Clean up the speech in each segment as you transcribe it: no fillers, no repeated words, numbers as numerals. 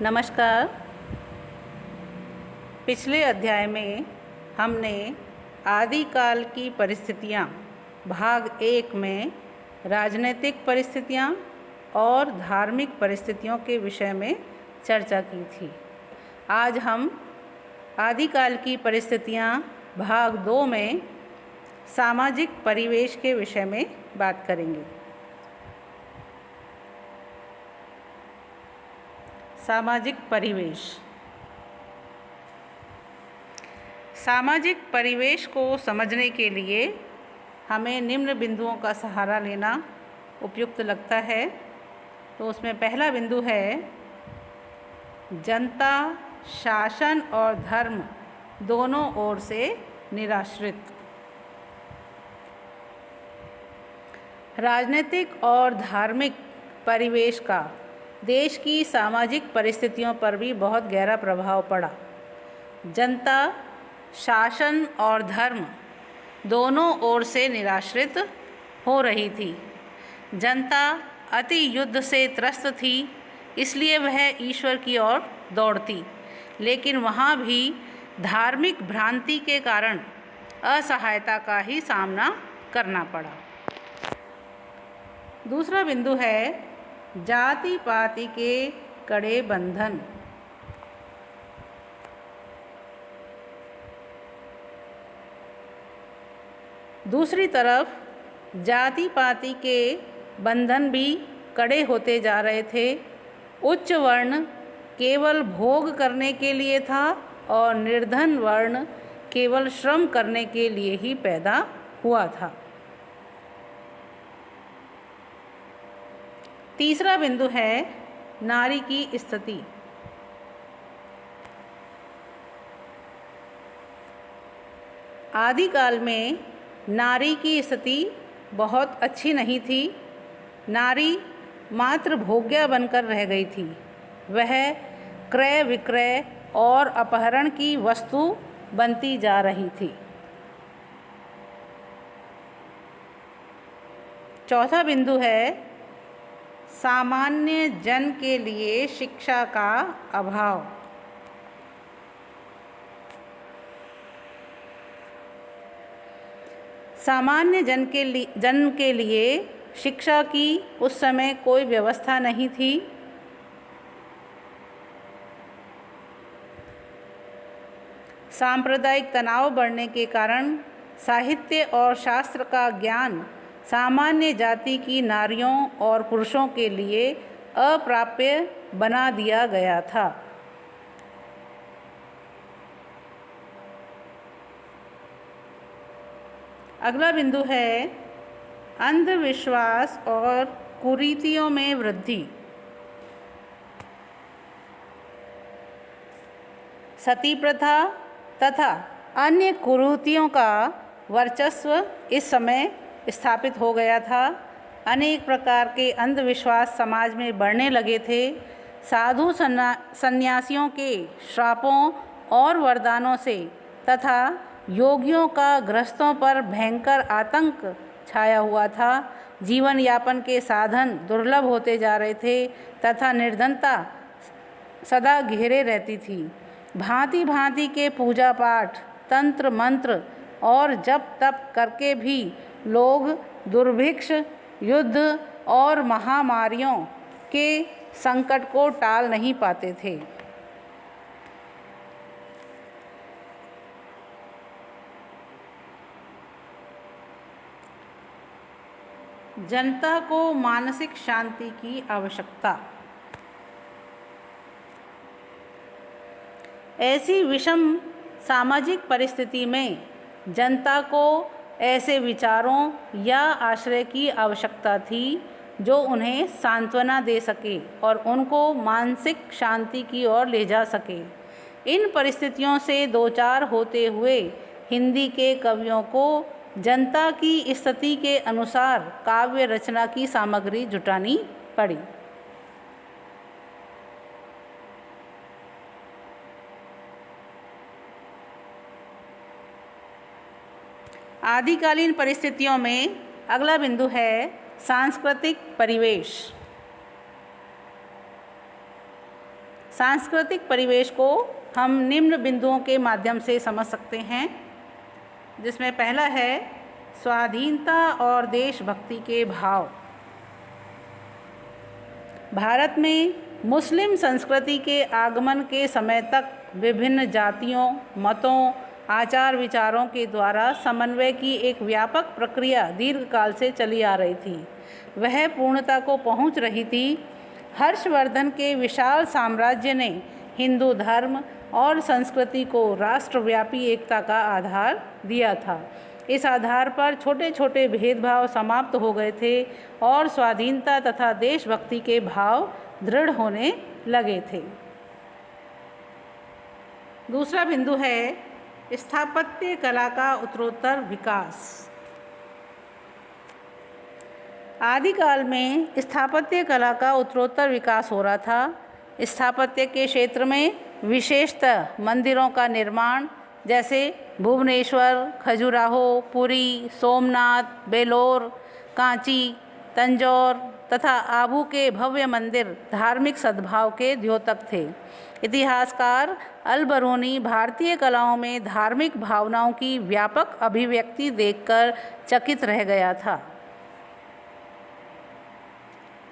नमस्कार। पिछले अध्याय में हमने आदिकाल की परिस्थितियाँ भाग 1 में राजनीतिक परिस्थितियाँ और धार्मिक परिस्थितियों के विषय में चर्चा की थी। आज हम आदिकाल की परिस्थितियाँ भाग 2 में सामाजिक परिवेश के विषय में बात करेंगे। सामाजिक परिवेश। सामाजिक परिवेश को समझने के लिए हमें निम्न बिंदुओं का सहारा लेना उपयुक्त लगता है। तो उसमें पहला बिंदु है जनता, शासन और धर्म दोनों ओर से निराश्रित। राजनीतिक और धार्मिक परिवेश का देश की सामाजिक परिस्थितियों पर भी बहुत गहरा प्रभाव पड़ा। जनता, शासन और धर्म दोनों ओर से निराश्रित हो रही थी। जनता अति युद्ध से त्रस्त थी, इसलिए वह ईश्वर की ओर दौड़ती, लेकिन वहाँ भी धार्मिक भ्रांति के कारण असहायता का ही सामना करना पड़ा। दूसरा बिंदु है जाति पाति के कड़े बंधन। दूसरी तरफ जाति पाति के बंधन भी कड़े होते जा रहे थे। उच्च वर्ण केवल भोग करने के लिए था और निर्धन वर्ण केवल श्रम करने के लिए ही पैदा हुआ था। तीसरा बिंदु है नारी की स्थिति। आदिकाल में नारी की स्थिति बहुत अच्छी नहीं थी। नारी मात्र भोग्या बनकर रह गई थी। वह क्रय विक्रय और अपहरण की वस्तु बनती जा रही थी। चौथा बिंदु है सामान्य जन के लिए शिक्षा का अभाव। सामान्य जन के लिए शिक्षा की उस समय कोई व्यवस्था नहीं थी। सांप्रदायिक तनाव बढ़ने के कारण साहित्य और शास्त्र का ज्ञान सामान्य जाति की नारियों और पुरुषों के लिए अप्राप्य बना दिया गया था। अगला बिंदु है अंधविश्वास और कुरीतियों में वृद्धि। सती प्रथा तथा अन्य कुरीतियों का वर्चस्व इस समय स्थापित हो गया था। अनेक प्रकार के अंधविश्वास समाज में बढ़ने लगे थे। साधु सन्यासियों के श्रापों और वरदानों से तथा योगियों का ग्रस्तों पर भयंकर आतंक छाया हुआ था। जीवन यापन के साधन दुर्लभ होते जा रहे थे तथा निर्धनता सदा घेरे रहती थी। भांति भांति के पूजा पाठ, तंत्र मंत्र और जप तप करके भी लोग दुर्भिक्ष, युद्ध और महामारियों के संकट को टाल नहीं पाते थे। जनता को मानसिक शांति की आवश्यकता। ऐसी विषम सामाजिक परिस्थिति में जनता को ऐसे विचारों या आश्रय की आवश्यकता थी जो उन्हें सांत्वना दे सके और उनको मानसिक शांति की ओर ले जा सके। इन परिस्थितियों से दो चार होते हुए हिंदी के कवियों को जनता की स्थिति के अनुसार काव्य रचना की सामग्री जुटानी पड़ी। आदिकालीन परिस्थितियों में अगला बिंदु है सांस्कृतिक परिवेश। सांस्कृतिक परिवेश को हम निम्न बिंदुओं के माध्यम से समझ सकते हैं, जिसमें पहला है स्वाधीनता और देशभक्ति के भाव। भारत में मुस्लिम संस्कृति के आगमन के समय तक विभिन्न जातियों, मतों, आचार विचारों के द्वारा समन्वय की एक व्यापक प्रक्रिया दीर्घकाल से चली आ रही थी। वह पूर्णता को पहुंच रही थी। हर्षवर्धन के विशाल साम्राज्य ने हिंदू धर्म और संस्कृति को राष्ट्रव्यापी एकता का आधार दिया था। इस आधार पर छोटे छोटे भेदभाव समाप्त हो गए थे और स्वाधीनता तथा देशभक्ति के भाव दृढ़ होने लगे थे। दूसरा बिंदु है स्थापत्य कला का उत्तरोत्तर विकास। आदिकाल में स्थापत्य कला का उत्तरोत्तर विकास हो रहा था। स्थापत्य के क्षेत्र में विशेषतः मंदिरों का निर्माण, जैसे भुवनेश्वर, खजुराहो, पुरी, सोमनाथ, बेलोर, कांची, तंजौर तथा आबू के भव्य मंदिर धार्मिक सद्भाव के द्योतक थे। इतिहासकार अल-बरूनी भारतीय कलाओं में धार्मिक भावनाओं की व्यापक अभिव्यक्ति देखकर चकित रह गया था।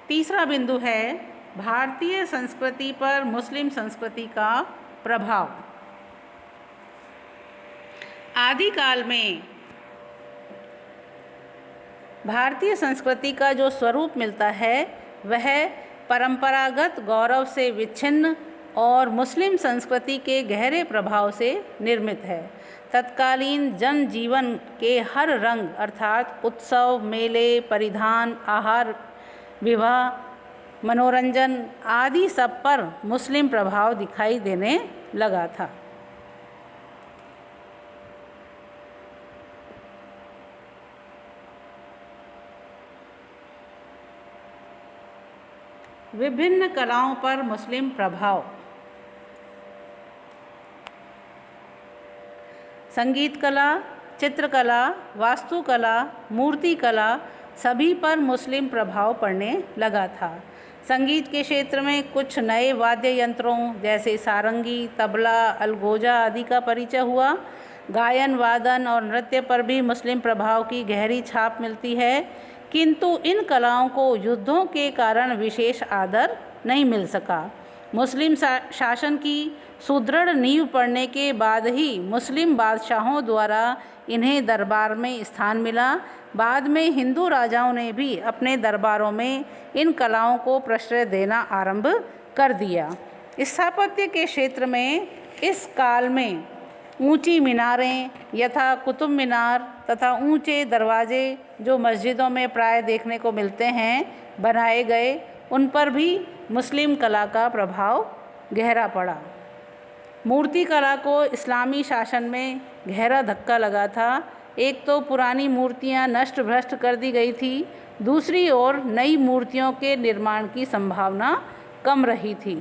तीसरा बिंदु है भारतीय संस्कृति पर मुस्लिम संस्कृति का प्रभाव। आदिकाल में भारतीय संस्कृति का जो स्वरूप मिलता है वह परंपरागत गौरव से विच्छिन्न और मुस्लिम संस्कृति के गहरे प्रभाव से निर्मित है। तत्कालीन जनजीवन के हर रंग अर्थात उत्सव, मेले, परिधान, आहार, विवाह, मनोरंजन आदि सब पर मुस्लिम प्रभाव दिखाई देने लगा था। विभिन्न कलाओं पर मुस्लिम प्रभाव। संगीत कला, चित्रकला, वास्तुकला, मूर्तिकला सभी पर मुस्लिम प्रभाव पड़ने लगा था। संगीत के क्षेत्र में कुछ नए वाद्य यंत्रों जैसे सारंगी, तबला, अलगोजा आदि का परिचय हुआ। गायन, वादन और नृत्य पर भी मुस्लिम प्रभाव की गहरी छाप मिलती है, किंतु इन कलाओं को युद्धों के कारण विशेष आदर नहीं मिल सका। मुस्लिम शासन की सुदृढ़ नींव पड़ने के बाद ही मुस्लिम बादशाहों द्वारा इन्हें दरबार में स्थान मिला। बाद में हिंदू राजाओं ने भी अपने दरबारों में इन कलाओं को प्रश्रय देना आरंभ कर दिया। स्थापत्य के क्षेत्र में इस काल में ऊंची मीनारें यथा कुतुब मीनार तथा ऊंचे दरवाजे जो मस्जिदों में प्राय देखने को मिलते हैं बनाए गए, उन पर भी मुस्लिम कला का प्रभाव गहरा पड़ा। मूर्ति कला को इस्लामी शासन में गहरा धक्का लगा था। एक तो पुरानी मूर्तियां नष्ट भ्रष्ट कर दी गई थी, दूसरी ओर नई मूर्तियों के निर्माण की संभावना कम रही थी।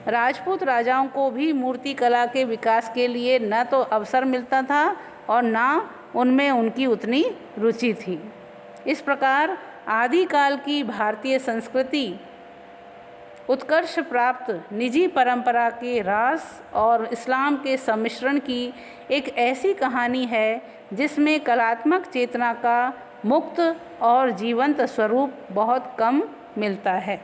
राजपूत राजाओं को भी मूर्ति कला के विकास के लिए न तो अवसर मिलता था और न उनमें उनकी उतनी रुचि थी। इस प्रकार आदिकाल की भारतीय संस्कृति उत्कर्ष प्राप्त निजी परंपरा के रास और इस्लाम के सम्मिश्रण की एक ऐसी कहानी है जिसमें कलात्मक चेतना का मुक्त और जीवंत स्वरूप बहुत कम मिलता है।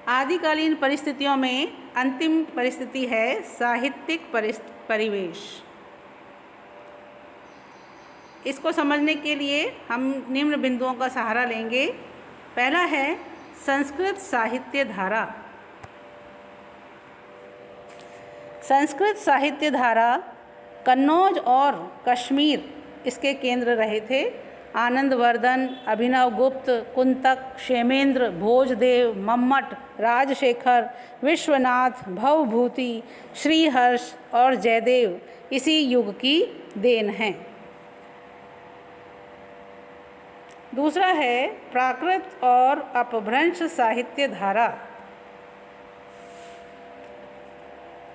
आदिकालीन परिस्थितियों में अंतिम परिस्थिति है साहित्यिक परिवेश। इसको समझने के लिए हम निम्न बिंदुओं का सहारा लेंगे। पहला है संस्कृत साहित्य धारा। संस्कृत साहित्य धारा कन्नौज और कश्मीर इसके केंद्र रहे थे। आनंदवर्धन, अभिनव गुप्त, कुंतक, क्षेमेंद्र, भोजदेव, मम्मट, राजशेखर, विश्वनाथ, भवभूति, श्रीहर्ष और जयदेव इसी युग की देन हैं। दूसरा है प्राकृत और अपभ्रंश साहित्य धारा।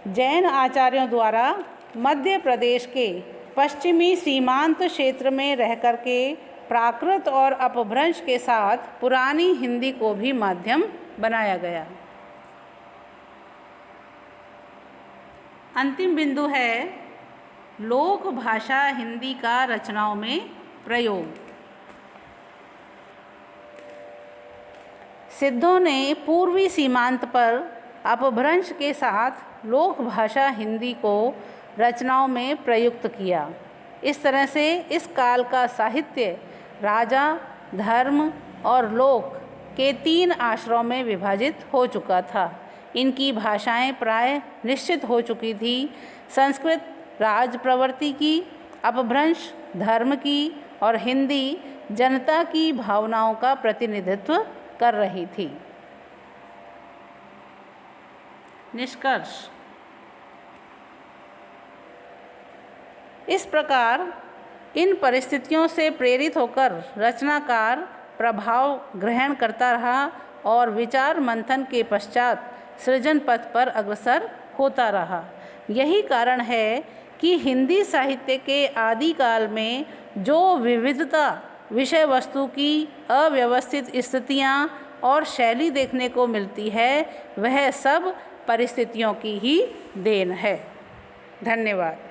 जैन आचार्यों द्वारा मध्य प्रदेश के पश्चिमी सीमांत क्षेत्र में रह कर के प्राकृत और अपभ्रंश के साथ पुरानी हिंदी को भी माध्यम बनाया गया। अंतिम बिंदु है लोक भाषा हिंदी का रचनाओं में प्रयोग। सिद्धों ने पूर्वी सीमांत पर अपभ्रंश के साथ लोक भाषा हिंदी को रचनाओं में प्रयुक्त किया। इस तरह से इस काल का साहित्य राजा, धर्म और लोक के 3 आश्रयों में विभाजित हो चुका था। इनकी भाषाएं प्राय निश्चित हो चुकी थी। संस्कृत राज प्रवृत्ति की, अपभ्रंश धर्म की और हिंदी जनता की भावनाओं का प्रतिनिधित्व कर रही थी। निष्कर्ष। इस प्रकार इन परिस्थितियों से प्रेरित होकर रचनाकार प्रभाव ग्रहण करता रहा और विचार मंथन के पश्चात सृजन पथ पर अग्रसर होता रहा। यही कारण है कि हिंदी साहित्य के आदिकाल में जो विविधता विषय वस्तु की अव्यवस्थित स्थितियाँ और शैली देखने को मिलती है वह सब परिस्थितियों की ही देन है। धन्यवाद।